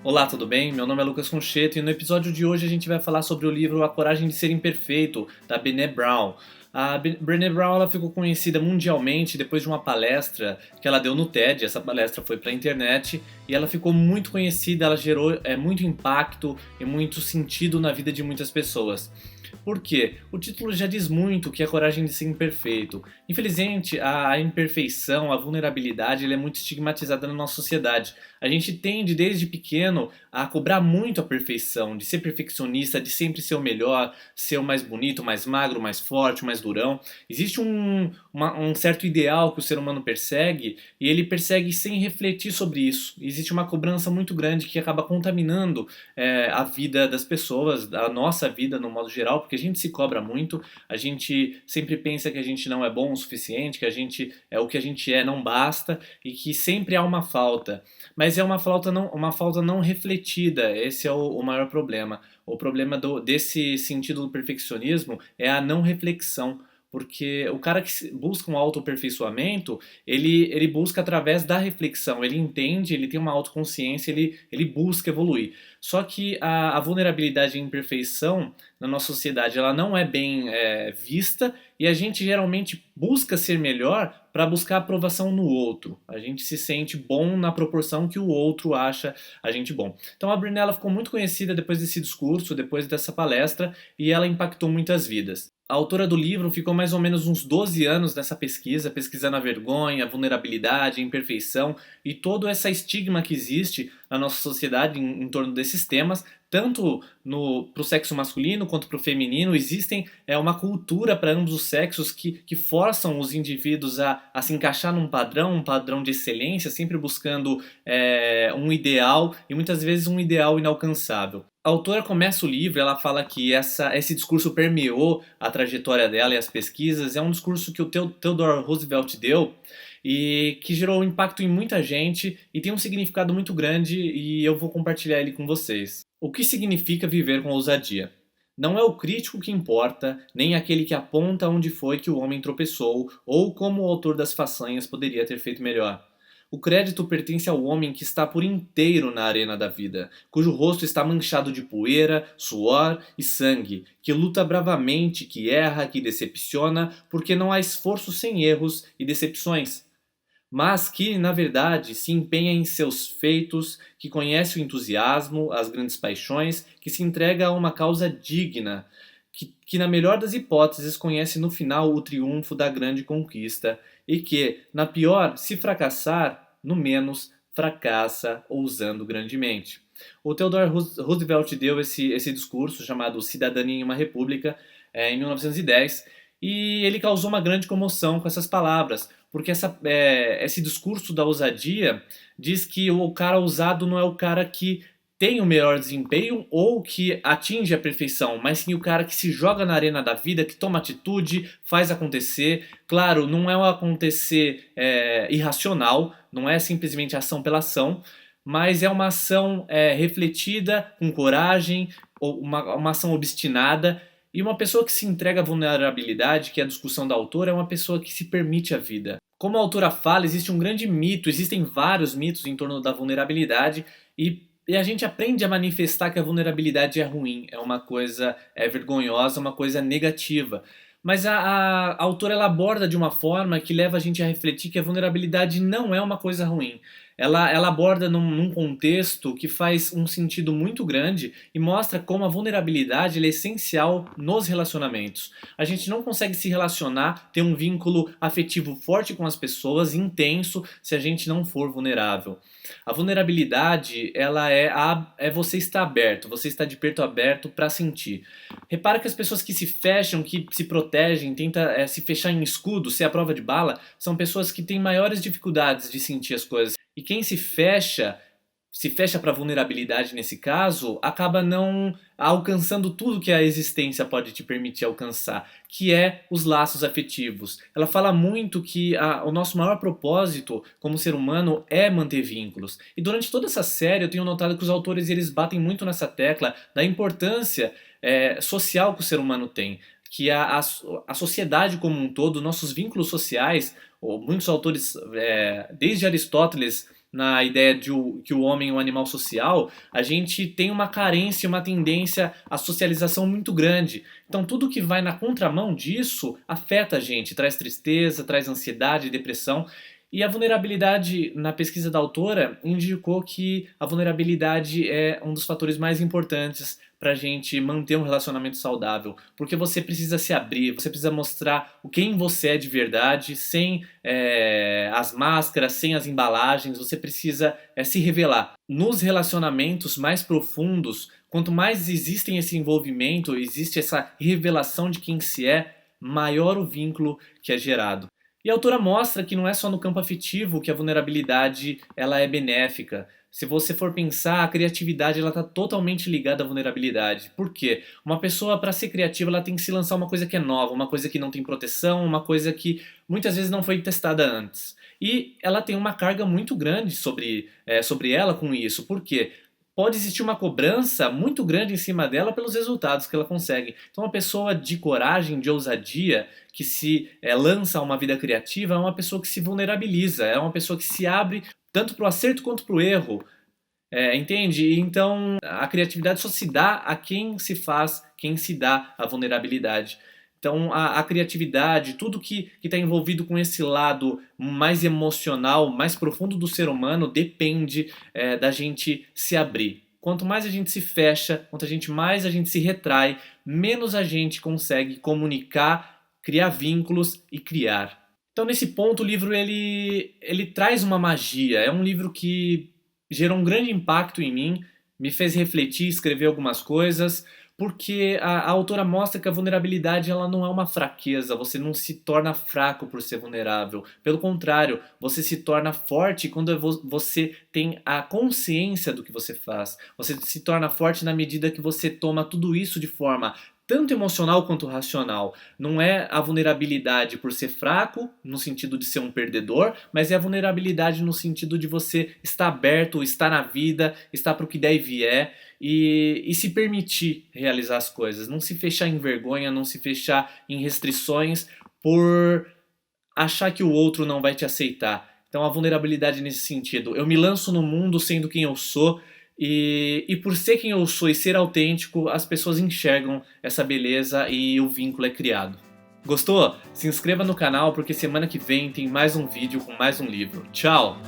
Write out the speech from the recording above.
Olá, tudo bem? Meu nome é Lucas Concheto e no episódio de hoje a gente vai falar sobre o livro A Coragem de Ser Imperfeito, da Brené Brown. A Brené Brown ela ficou conhecida mundialmente depois de uma palestra que ela deu no TED. Essa palestra foi para a internet e ela ficou muito conhecida, ela gerou muito impacto e muito sentido na vida de muitas pessoas. Por quê? O título já diz muito que é a coragem de ser imperfeito. Infelizmente, a imperfeição, a vulnerabilidade, ela é muito estigmatizada na nossa sociedade. A gente tende, desde pequeno, a cobrar muito a perfeição, de ser perfeccionista, de sempre ser o melhor, ser o mais bonito, mais magro, mais forte, mais durão. Existe um certo ideal que o ser humano persegue e ele persegue sem refletir sobre isso. Existe uma cobrança muito grande que acaba contaminando a vida das pessoas, a nossa vida no modo geral, porque a gente se cobra muito, a gente sempre pensa que a gente não é bom o suficiente, que a gente o que a gente é não basta e que sempre há uma falta. Mas é uma falta não refletida, esse é o maior problema. O problema desse sentido do perfeccionismo é a não reflexão. Porque o cara que busca um autoaperfeiçoamento, ele busca através da reflexão, ele entende, ele tem uma autoconsciência, ele busca evoluir. Só que a vulnerabilidade e a imperfeição na nossa sociedade ela não é bem vista e a gente geralmente busca ser melhor para buscar aprovação no outro. A gente se sente bom na proporção que o outro acha a gente bom. Então a Brené ela ficou muito conhecida depois desse discurso, depois dessa palestra e ela impactou muitas vidas. A autora do livro ficou mais ou menos uns 12 anos nessa pesquisa, pesquisando a vergonha, a vulnerabilidade, a imperfeição e todo esse estigma que existe na nossa sociedade em torno desses temas, tanto para o sexo masculino quanto para o feminino. Existem uma cultura para ambos os sexos que forçam os indivíduos a se encaixar num padrão, um padrão de excelência, sempre buscando um ideal e muitas vezes um ideal inalcançável. A autora começa o livro, ela fala que esse discurso permeou a trajetória dela e as pesquisas. É um discurso que o Theodore Roosevelt deu e que gerou impacto em muita gente e tem um significado muito grande e eu vou compartilhar ele com vocês. O que significa viver com ousadia? Não é o crítico que importa, nem aquele que aponta onde foi que o homem tropeçou ou como o autor das façanhas poderia ter feito melhor. O crédito pertence ao homem que está por inteiro na arena da vida, cujo rosto está manchado de poeira, suor e sangue, que luta bravamente, que erra, que decepciona, porque não há esforço sem erros e decepções, mas que, na verdade, se empenha em seus feitos, que conhece o entusiasmo, as grandes paixões, que se entrega a uma causa digna, que na melhor das hipóteses conhece no final o triunfo da grande conquista e que, na pior, se fracassar, no menos, fracassa ousando grandemente. O Theodore Roosevelt deu esse discurso chamado Cidadania em uma República em 1910 e ele causou uma grande comoção com essas palavras, porque esse discurso da ousadia diz que o cara ousado não é o cara que tem o melhor desempenho ou que atinge a perfeição, mas sim o cara que se joga na arena da vida, que toma atitude, faz acontecer. Claro, não é um acontecer irracional, não é simplesmente ação pela ação, mas é uma ação refletida, com coragem, ou uma ação obstinada. E uma pessoa que se entrega à vulnerabilidade, que é a discussão da autora, é uma pessoa que se permite a vida. Como a autora fala, existe um grande mito, existem vários mitos em torno da vulnerabilidade e a gente aprende a manifestar que a vulnerabilidade é ruim, é uma coisa vergonhosa, uma coisa negativa. Mas a autora ela aborda de uma forma que leva a gente a refletir que a vulnerabilidade não é uma coisa ruim. Ela aborda num contexto que faz um sentido muito grande e mostra como a vulnerabilidade ela é essencial nos relacionamentos. A gente não consegue se relacionar, ter um vínculo afetivo forte com as pessoas, intenso, se a gente não for vulnerável. A vulnerabilidade ela é você estar aberto, você está de peito aberto para sentir. Repara que as pessoas que se fecham, que se protegem, tentam se fechar em escudo, ser a prova de bala, são pessoas que têm maiores dificuldades de sentir as coisas. E quem se fecha para vulnerabilidade nesse caso, acaba não alcançando tudo que a existência pode te permitir alcançar, que é os laços afetivos. Ela fala muito que o nosso maior propósito como ser humano é manter vínculos. E durante toda essa série eu tenho notado que os autores eles batem muito nessa tecla da importância social que o ser humano tem. Que a sociedade como um todo, nossos vínculos sociais, muitos autores, desde Aristóteles, na ideia de que o homem é um animal social, a gente tem uma carência, uma tendência à socialização muito grande. Então tudo que vai na contramão disso afeta a gente, traz tristeza, traz ansiedade, depressão. E a vulnerabilidade, na pesquisa da autora, indicou que a vulnerabilidade é um dos fatores mais importantes para a gente manter um relacionamento saudável. Porque você precisa se abrir, você precisa mostrar quem você é de verdade, sem as máscaras, sem as embalagens, você precisa se revelar. Nos relacionamentos mais profundos, quanto mais existem esse envolvimento, existe essa revelação de quem se é, maior o vínculo que é gerado. E a autora mostra que não é só no campo afetivo que a vulnerabilidade ela é benéfica. Se você for pensar, a criatividade está totalmente ligada à vulnerabilidade. Por quê? Uma pessoa, para ser criativa, ela tem que se lançar uma coisa que é nova, uma coisa que não tem proteção, uma coisa que muitas vezes não foi testada antes. E ela tem uma carga muito grande sobre ela com isso. Por quê? Pode existir uma cobrança muito grande em cima dela pelos resultados que ela consegue. Então, uma pessoa de coragem, de ousadia, que se lança a uma vida criativa, é uma pessoa que se vulnerabiliza, é uma pessoa que se abre tanto para o acerto quanto para o erro. Entende? Então, a criatividade só se dá a quem se faz, quem se dá a vulnerabilidade. Então, a criatividade, tudo que está envolvido com esse lado mais emocional, mais profundo do ser humano, depende da gente se abrir. Quanto mais a gente se fecha, quanto mais a gente se retrai, menos a gente consegue comunicar, criar vínculos e criar. Então, nesse ponto, o livro ele traz uma magia. É um livro que gerou um grande impacto em mim, me fez refletir, escrever algumas coisas, porque a autora mostra que a vulnerabilidade ela não é uma fraqueza, você não se torna fraco por ser vulnerável. Pelo contrário, você se torna forte quando você tem a consciência do que você faz. Você se torna forte na medida que você toma tudo isso de forma tanto emocional quanto racional. Não é a vulnerabilidade por ser fraco, no sentido de ser um perdedor, mas é a vulnerabilidade no sentido de você estar aberto, estar na vida, estar para o que der e vier e se permitir realizar as coisas. Não se fechar em vergonha, não se fechar em restrições por achar que o outro não vai te aceitar. Então a vulnerabilidade nesse sentido. Eu me lanço no mundo sendo quem eu sou. E por ser quem eu sou e ser autêntico, as pessoas enxergam essa beleza e o vínculo é criado. Gostou? Se inscreva no canal porque semana que vem tem mais um vídeo com mais um livro. Tchau!